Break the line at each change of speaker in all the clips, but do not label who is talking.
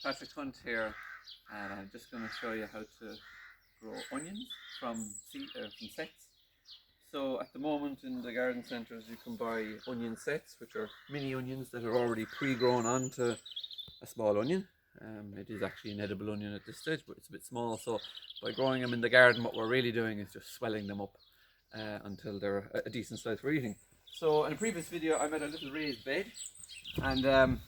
Patrick Hunt here, and I'm just going to show you how to grow onions from sets. So at the moment in the garden centres you can buy onion sets, which are mini onions that are already pre-grown onto a small onion. It is actually an edible onion at this stage, but it's a bit small, so by growing them in the garden what we're really doing is just swelling them up until they're a decent size for eating. So in a previous video I made a little raised bed, and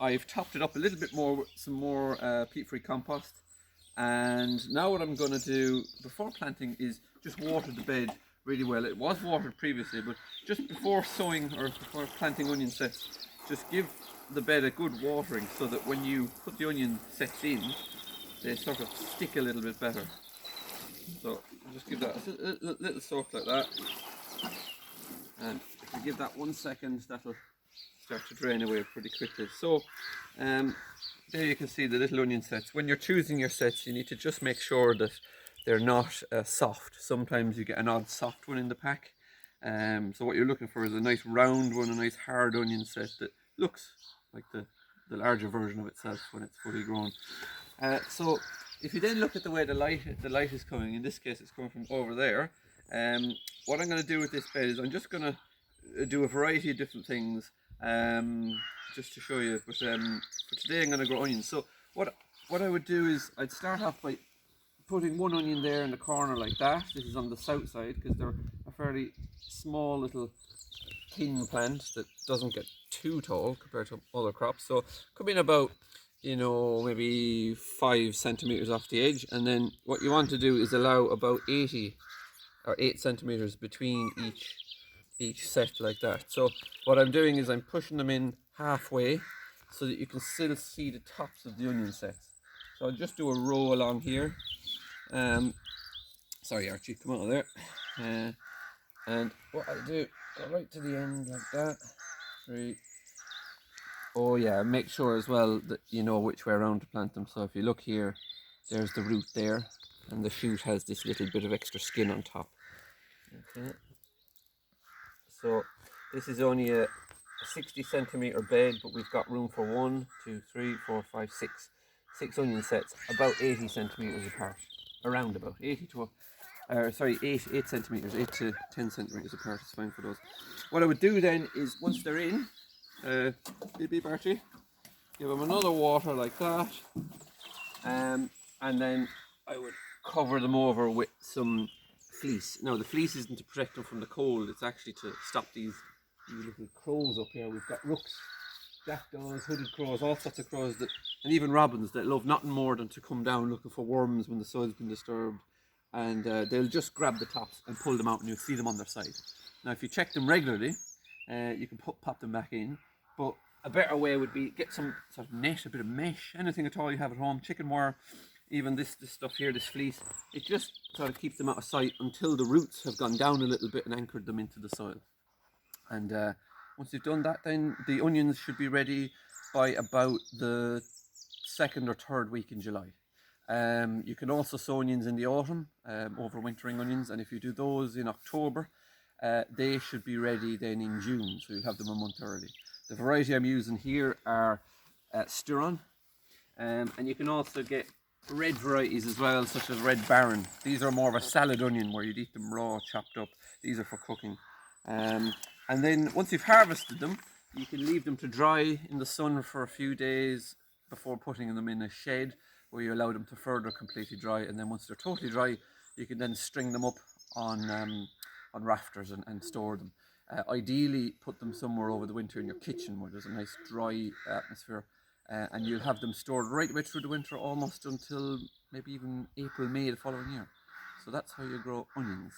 I've topped it up a little bit more with some more peat-free compost. And now what I'm going to do before planting is just water the bed really well. It was watered previously, but just before sowing or before planting onion sets, just give the bed a good watering so that when you put the onion sets in, they sort of stick a little bit better. So just give that a little soak like that, and if you give that 1 second, that'll start to drain away pretty quickly. So there you can see the little onion sets. When you're choosing your sets, you need to just make sure that they're not soft. Sometimes you get an odd soft one in the pack. So what you're looking for is a nice round one, a nice hard onion set that looks like the larger version of itself when it's fully grown. So if you then look at the way the light is coming, in this case it's coming from over there. What I'm going to do with this bed is I'm just going to do a variety of different things just to show you, but for today I'm going to grow onions. So what I would do is I'd start off by putting one onion there in the corner like that. This is on the south side because they're a fairly small little thin plant that doesn't get too tall compared to other crops, so could be in about, you know, maybe 5 centimeters off the edge. And then what you want to do is allow about 8 centimeters between each set like that. So what I'm doing is I'm pushing them in halfway so that you can still see the tops of the onion sets. So I'll just do a row along here. Sorry Archie, come out of there. And what I do, go right to the end like that. 3. Oh yeah, make sure as well that you know which way around to plant them. So if you look here, there's the root there, and the shoot has this little bit of extra skin on top. Okay. So this is only a 60 centimeter bed, but we've got room for 1, 2, 3, 4, 5, 6 onion sets, about 80 centimeters apart, around about 8 centimeters, 8 to 10 centimeters apart is fine for those. What I would do then is once they're in, beep beep Archie, give them another water like that, and then I would cover them over with some fleece. Now the fleece isn't to protect them from the cold, it's actually to stop these little crows up here. We've got rooks, jackdaws, hooded crows, all sorts of crows, and even robins that love nothing more than to come down looking for worms when the soil's been disturbed, and they'll just grab the tops and pull them out, and you'll see them on their side. Now if you check them regularly, you can pop them back in, but a better way would be get some sort of net, a bit of mesh, anything at all you have at home, chicken wire, even this stuff here, this fleece. It just sort of keeps them out of sight until the roots have gone down a little bit and anchored them into the soil. And once you've done that, then the onions should be ready by about the 2nd or 3rd week in July. You can also sow onions in the autumn, overwintering onions, and if you do those in October, they should be ready then in June, so you'll have them a month early. The variety I'm using here are Styron, and you can also get red varieties as well, such as Red Baron. These are more of a salad onion where you'd eat them raw, chopped up. These are for cooking. And then once you've harvested them, you can leave them to dry in the sun for a few days before putting them in a shed where you allow them to further completely dry. And then once they're totally dry, you can then string them up on rafters and store them. Ideally, put them somewhere over the winter in your kitchen where there's a nice dry atmosphere, and you'll have them stored right away through the winter, almost until maybe even April, May the following year. So that's how you grow onions.